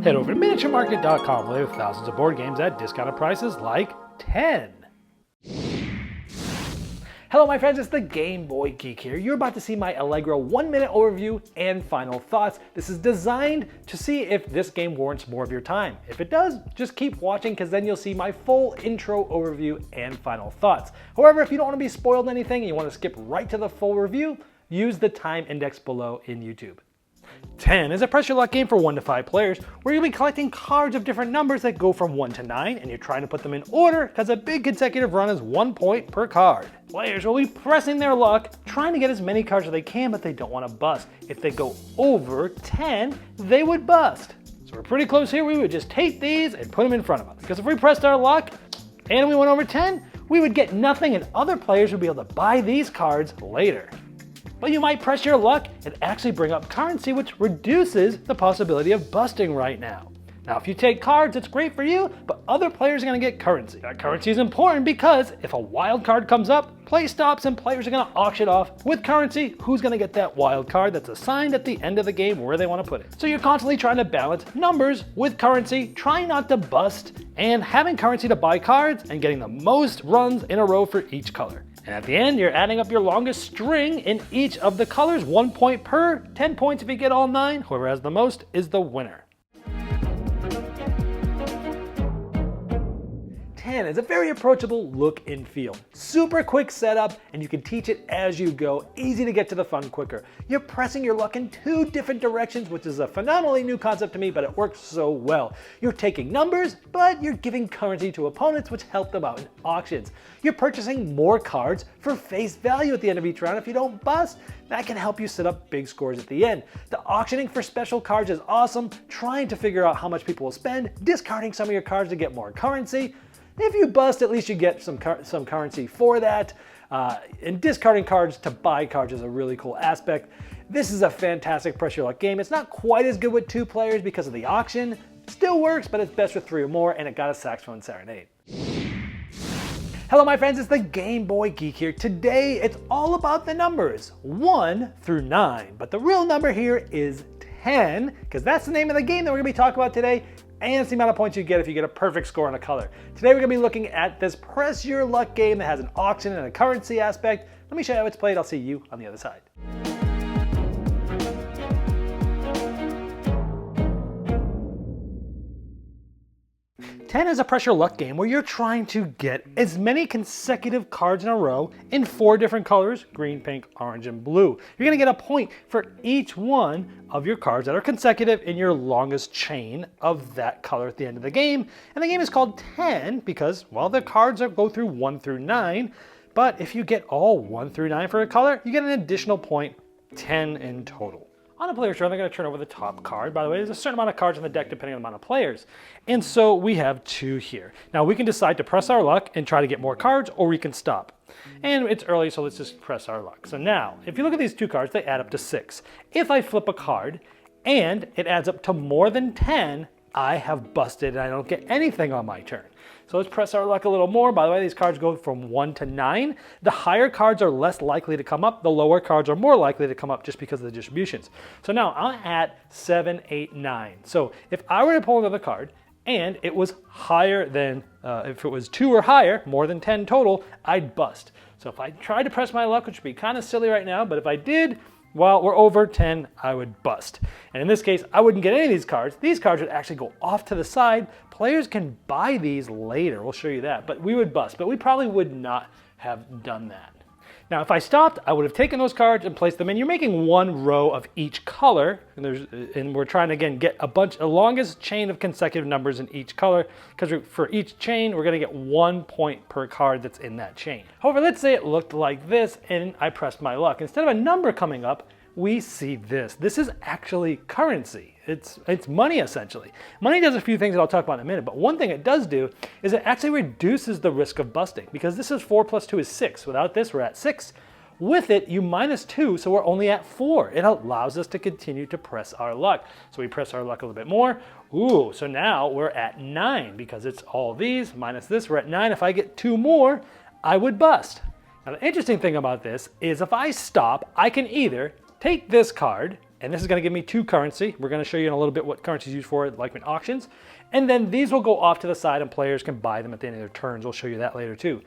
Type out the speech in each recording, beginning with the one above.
head over to miniaturemarket.com where they have thousands of board games at discounted prices like 10. Hello my friends, it's the Game Boy Geek here. You're about to see my Allegro 1-minute overview and final thoughts. This is designed to see if this game warrants more of your time. If it does, just keep watching because then you'll see my full intro overview and final thoughts. However, if you don't want to be spoiled anything and you want to skip right to the full review, use the time index below in YouTube. 10 is a press your luck game for 1 to 5 players where you'll be collecting cards of different numbers that go from 1 to 9 and you're trying to put them in order because a big consecutive run is 1 point per card. Players will be pressing their luck, trying to get as many cards as they can, but they don't want to bust. If they go over 10, they would bust. So we're pretty close here. We would just take these and put them in front of us because if we pressed our luck and we went over 10, we would get nothing and other players would be able to buy these cards later. But you might press your luck and actually bring up currency, which reduces the possibility of busting right now. Now, if you take cards, it's great for you, but other players are going to get currency. That currency is important because if a wild card comes up, play stops and players are going to auction off with currency who's going to get that wild card that's assigned at the end of the game where they want to put it. So you're constantly trying to balance numbers with currency, trying not to bust, and having currency to buy cards and getting the most runs in a row for each color. And at the end, you're adding up your longest string in each of the colors, 1 point per, 10 points if you get all 9. Whoever has the most is the winner. 10 is a very approachable look and feel. Super quick setup, and you can teach it as you go. Easy to get to the fun quicker. You're pressing your luck in 2 different directions, which is a phenomenally new concept to me, but it works so well. You're taking numbers, but you're giving currency to opponents, which help them out in auctions. You're purchasing more cards for face value at the end of each round. If you don't bust, that can help you set up big scores at the end. The auctioning for special cards is awesome, trying to figure out how much people will spend, discarding some of your cards to get more currency. If you bust, at least you get some currency for that. And discarding cards to buy cards is a really cool aspect. This is a fantastic press your luck game. It's not quite as good with 2 players because of the auction. It still works, but it's best with 3 or more, and it got a Saxophone Serenade. Hello my friends, it's the Game Boy Geek here. Today, it's all about the numbers, 1 through 9. But the real number here is 10, because that's the name of the game that we're gonna be talking about today. And it's the amount of points you get if you get a perfect score on a color. Today we're going to be looking at this press your luck game that has an auction and a currency aspect. Let me show you how it's played. I'll see you on the other side. 10 is a press your luck game where you're trying to get as many consecutive cards in a row in 4 different colors, green, pink, orange, and blue. You're going to get a point for each one of your cards that are consecutive in your longest chain of that color at the end of the game. And the game is called 10 because, well, the cards go through 1 through 9. But if you get all 1 through 9 for a color, you get an additional point, 10 in total. On a player's turn, they're going to turn over the top card. By the way, there's a certain amount of cards in the deck depending on the amount of players. And so we have 2 here. Now we can decide to press our luck and try to get more cards, or we can stop. And it's early, so let's just press our luck. So now, if you look at these 2 cards, they add up to 6. If I flip a card and it adds up to more than 10, I have busted and I don't get anything on my turn. So let's press our luck a little more. By the way, these cards go from 1 to 9. The higher cards are less likely to come up. The lower cards are more likely to come up just because of the distributions. So now I'm at 7, 8, 9. So if I were to pull another card and it was higher than, if it was 2 or higher, more than 10 total, I'd bust. So if I tried to press my luck, which would be kind of silly right now, but if I did, well, we're over 10, I would bust. And in this case, I wouldn't get any of these cards. These cards would actually go off to the side. Players can buy these later. We'll show you that. But we would bust. But we probably would not have done that. Now, if I stopped, I would have taken those cards and placed them in. You're making 1 row of each color. And we're trying to, again, get the longest chain of consecutive numbers in each color. Because for each chain, we're going to get 1 point per card that's in that chain. However, let's say it looked like this and I pressed my luck. Instead of a number coming up, we see this. This is actually currency. It's money, essentially. Money does a few things that I'll talk about in a minute, but one thing it does do is it actually reduces the risk of busting, because this is 4 plus 2 is 6. Without this, we're at 6. With it, you minus 2, so we're only at 4. It allows us to continue to press our luck. So we press our luck a little bit more. Ooh, so now we're at 9, because it's all these minus this, we're at 9. If I get 2 more, I would bust. Now the interesting thing about this is if I stop, I can either take this card and this is going to give me 2 currency. We're going to show you in a little bit what currency is used for, like in auctions. And then these will go off to the side and players can buy them at the end of their turns. We'll show you that later too.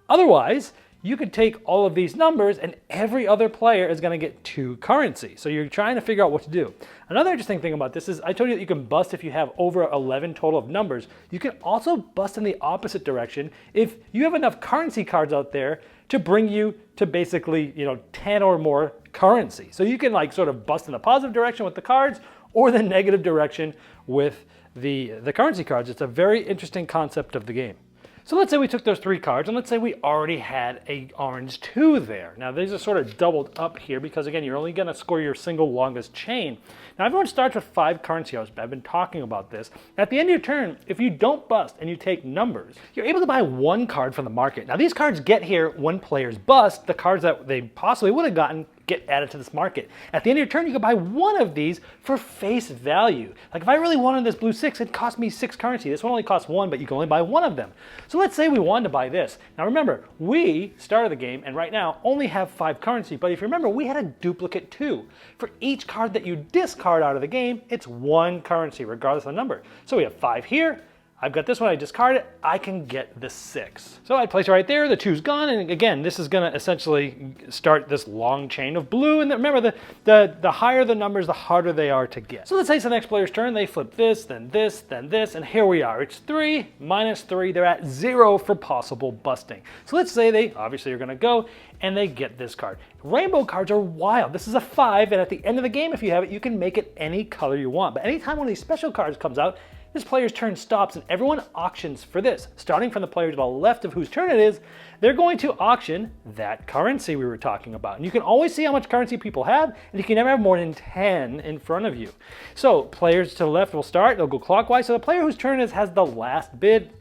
Otherwise, you could take all of these numbers and every other player is going to get 2 currency. So you're trying to figure out what to do. Another interesting thing about this is I told you that you can bust if you have over 11 total of numbers. You can also bust in the opposite direction if you have enough currency cards out there to bring you to basically, 10 or more currency. So you can like sort of bust in the positive direction with the cards or the negative direction with the currency cards. It's a very interesting concept of the game. So let's say we took those 3 cards, and let's say we already had a orange 2 there. Now these are sort of doubled up here because again, you're only gonna score your single longest chain. Now everyone starts with 5 currency. I've been talking about this. At the end of your turn, if you don't bust and you take numbers, you're able to buy 1 card from the market. Now these cards get here when players bust. The cards that they possibly would have gotten get added to this market. At the end of your turn, you can buy 1 of these for face value. Like if I really wanted this blue 6, it cost me 6 currency. This one only costs 1, but you can only buy 1 of them. So let's say we wanted to buy this. Now remember, we started the game and right now only have 5 currency, but if you remember, we had a duplicate 2. For each card that you discard out of the game, it's 1 currency, regardless of the number. So we have 5 here. I've got this one, I discard it, I can get the 6. So I place it right there, the 2's gone, and again, this is gonna essentially start this long chain of blue, and remember, the higher the numbers, the harder they are to get. So let's say it's the next player's turn, they flip this, then this, then this, and here we are. It's 3 minus 3, they're at 0 for possible busting. So let's say they obviously are gonna go, and they get this card. Rainbow cards are wild. This is a 5, and at the end of the game, if you have it, you can make it any color you want. But anytime one of these special cards comes out, this player's turn stops and everyone auctions for this. Starting from the player to the left of whose turn it is, they're going to auction that currency we were talking about. And you can always see how much currency people have, and you can never have more than 10 in front of you. So players to the left will start, they'll go clockwise. So the player whose turn is has the last bid.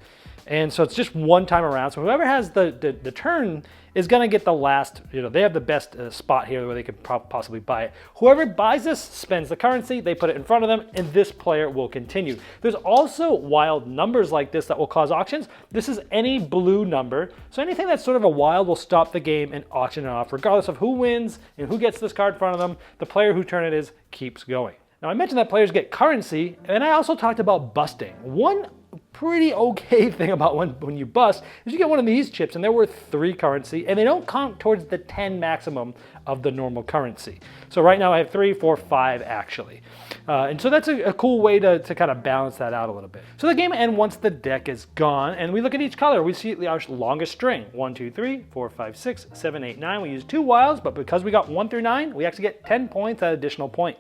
And so it's just 1 time around. So whoever has the turn is gonna get the last, they have the best spot here where they could possibly buy it. Whoever buys this spends the currency, they put it in front of them, and this player will continue. There's also wild numbers like this that will cause auctions. This is any blue number. So anything that's sort of a wild will stop the game and auction it off, regardless of who wins and who gets this card in front of them. The player whose turn it is keeps going. Now I mentioned that players get currency, and I also talked about busting. One pretty okay thing about when you bust is you get one of these chips and they're worth 3 currency and they don't count towards the 10 maximum of the normal currency. So right now I have 3, 4, 5 actually. And so that's a cool way to kind of balance that out a little bit. So the game ends once the deck is gone and we look at each color. We see our longest string, 1, 2, 3, 4, 5, 6, 7, 8, 9. We use 2 wilds, but because we got 1 through 9, we actually get 10 points, that additional point.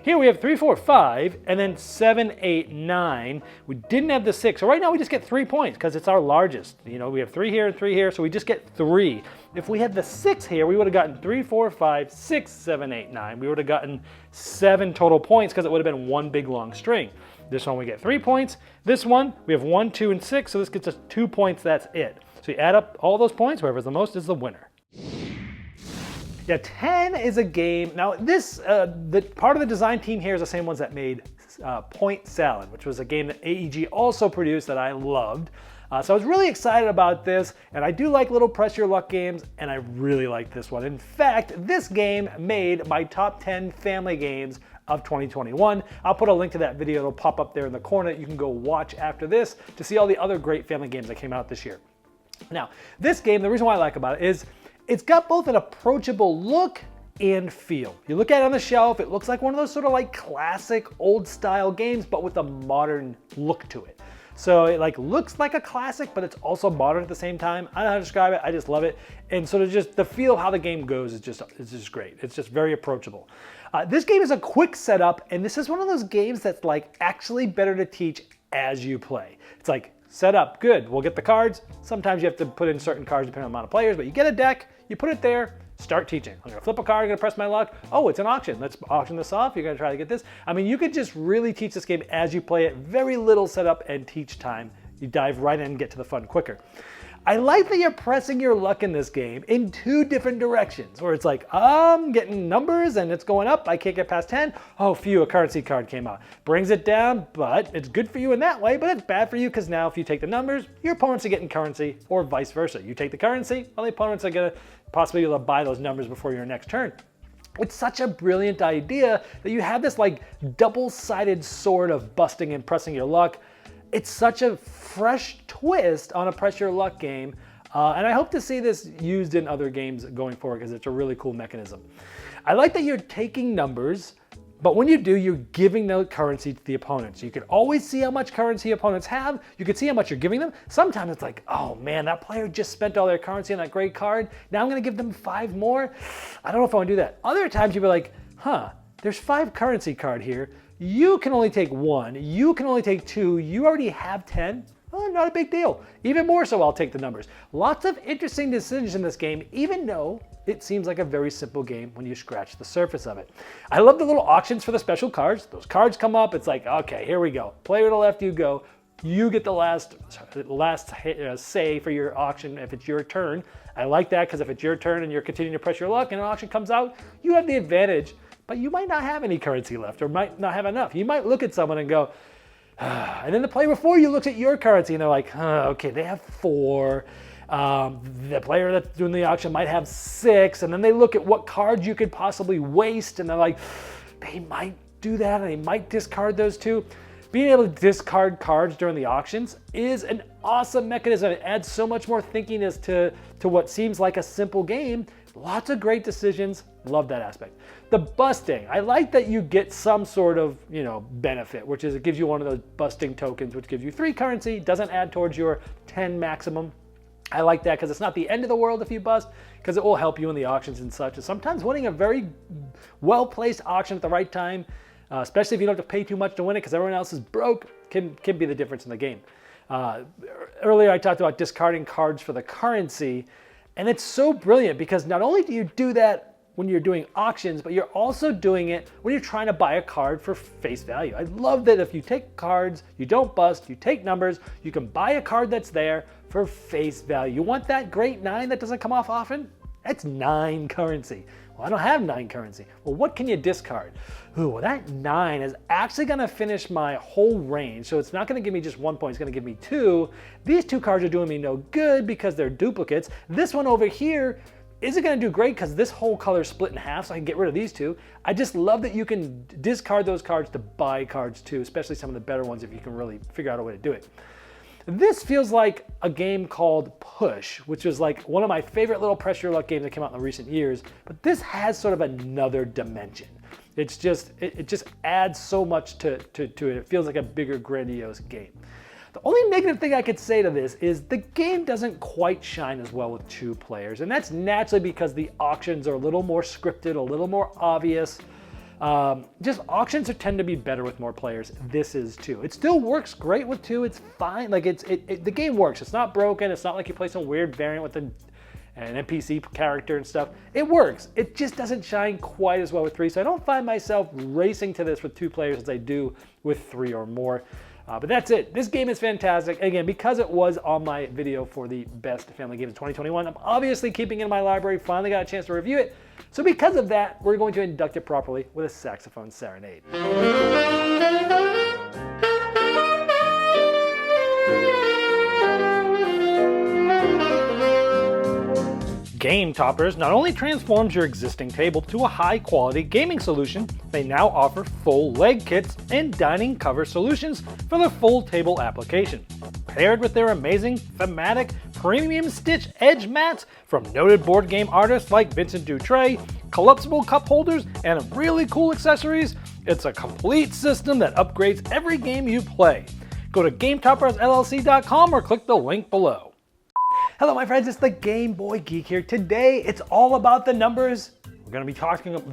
Here we have 3, 4, 5, and then 7, 8, 9. We didn't have the 6, so right now we just get 3 points because it's our largest. We have 3 here and 3 here, so we just get 3. If we had the 6 here, we would have gotten 3, 4, 5, 6, 7, 8, 9. We would have gotten 7 total points because it would have been 1 big long string. This one we get 3 points. This one we have 1, 2, and 6, so this gets us 2 points. That's it. So you add up all those points. Whoever's the most is the winner. Yeah, 10 is a game. Now this, the part of the design team here is the same ones that made Point Salad, which was a game that AEG also produced that I loved. So I was really excited about this, and I do like little press your luck games, and I really like this one. In fact, this game made my top 10 family games of 2021. I'll put a link to that video. It'll pop up there in the corner. You can go watch after this to see all the other great family games that came out this year. Now, this game, the reason why I like about it is it's got both an approachable look and feel. You look at it on the shelf, it looks like one of those sort of like classic old style games, but with a modern look to it. So it like looks like a classic, but it's also modern at the same time. I don't know how to describe it, I just love it. And sort of just the feel of how the game goes is just great. It's just very approachable. This game is a quick setup, and this is one of those games that's like actually better to teach as you play. It's like, set up, good, we'll get the cards. Sometimes you have to put in certain cards depending on the amount of players, but you get a deck, you put it there, start teaching. I'm gonna flip a card, I'm gonna press my luck. Oh, it's an auction, let's auction this off. You're gonna try to get this. I mean, you could just really teach this game as you play it. Very little setup and teach time. You dive right in and get to the fun quicker. I like that you're pressing your luck in this game in 2 different directions, where it's like, I'm getting numbers and it's going up, I can't get past 10. Oh, phew, a currency card came out. Brings it down, but it's good for you in that way, but it's bad for you because now if you take the numbers, your opponents are getting currency, or vice versa. You take the currency, well, the opponents are gonna possibly be able to buy those numbers before your next turn. It's such a brilliant idea that you have this like double-sided sword of busting and pressing your luck. It's such a fresh twist on a press your luck game. And I hope to see this used in other games going forward because it's a really cool mechanism. I like that you're taking numbers, but when you do, you're giving the currency to the opponent. So you can always see how much currency opponents have. You can see how much you're giving them. Sometimes it's like, oh man, that player just spent all their currency on that great card. Now I'm gonna give them 5 more. I don't know if I wanna do that. Other times you'll be like, there's 5 currency card here. You can only take 1, you can only take 2, you already have 10. Well, not a big deal. Even more so, I'll take the numbers. Lots of interesting decisions in this game, even though it seems like a very simple game when you scratch the surface of it. I love the little auctions for the special cards. Those cards come up, it's like, okay, here we go. Player to the left, you go. You get the last say for your auction if it's your turn. I like that because if it's your turn and you're continuing to press your luck and an auction comes out, you have the advantage, but you might not have any currency left or might not have enough. You might look at someone and go, and then the player before you looks at your currency and they're like, okay, they have 4. The player that's doing the auction might have 6, and then they look at what cards you could possibly waste, and they're like, they might do that, and they might discard those 2. Being able to discard cards during the auctions is an awesome mechanism. It adds so much more thinkiness to what seems like a simple game. Lots of great decisions. Love that aspect. The busting. I like that you get some sort of, benefit, which is it gives you one of those busting tokens, which gives you 3 currency, doesn't add towards your 10 maximum. I like that because it's not the end of the world if you bust, because it will help you in the auctions and such. And sometimes winning a very well-placed auction at the right time, especially if you don't have to pay too much to win it because everyone else is broke, can be the difference in the game. Earlier I talked about discarding cards for the currency, and it's so brilliant because not only do you do that when you're doing auctions, but you're also doing it when you're trying to buy a card for face value. I love that if you take cards, you don't bust, you take numbers, you can buy a card that's there for face value. You want that great 9 that doesn't come off often? That's 9 currency. Well, I don't have 9 currency. Well, what can you discard? Ooh, well, that 9 is actually gonna finish my whole range. So it's not gonna give me just 1 point, it's gonna give me 2. These 2 cards are doing me no good because they're duplicates. This one over here isn't gonna do great because this whole color is split in half, so I can get rid of these 2. I just love that you can discard those cards to buy cards too, especially some of the better ones if you can really figure out a way to do it. This feels like a game called Push, which is like one of my favorite little press your luck games that came out in the recent years, but this has sort of another dimension. It's just, it just adds so much to it. It feels like a bigger, grandiose game. The only negative thing I could say to this is the game doesn't quite shine as well with 2 players, and that's naturally because the auctions are a little more scripted, a little more obvious. Just auctions tend to be better with more players. This is too. It still works great with 2. It's fine. Like the game works. It's not broken. It's not like you play some weird variant with an NPC character and stuff. It works. It just doesn't shine quite as well with 3. So I don't find myself racing to this with 2 players as I do with 3 or more. But that's it. This game is fantastic. Again, because it was on my video for the best family games of 2021, I'm obviously keeping it in my library. Finally got a chance to review it. So because of that, we're going to induct it properly with a Saxophone Serenade. Game Toppers not only transforms your existing table to a high-quality gaming solution, they now offer full leg kits and dining cover solutions for the full table application. Paired with their amazing, thematic, premium stitch edge mats from noted board game artists like Vincent Dutray, collapsible cup holders, and really cool accessories, it's a complete system that upgrades every game you play. Go to GameToppersLLC.com or click the link below. Hello my friends, it's the Game Boy Geek here. Today, it's all about the numbers. We're gonna be talking about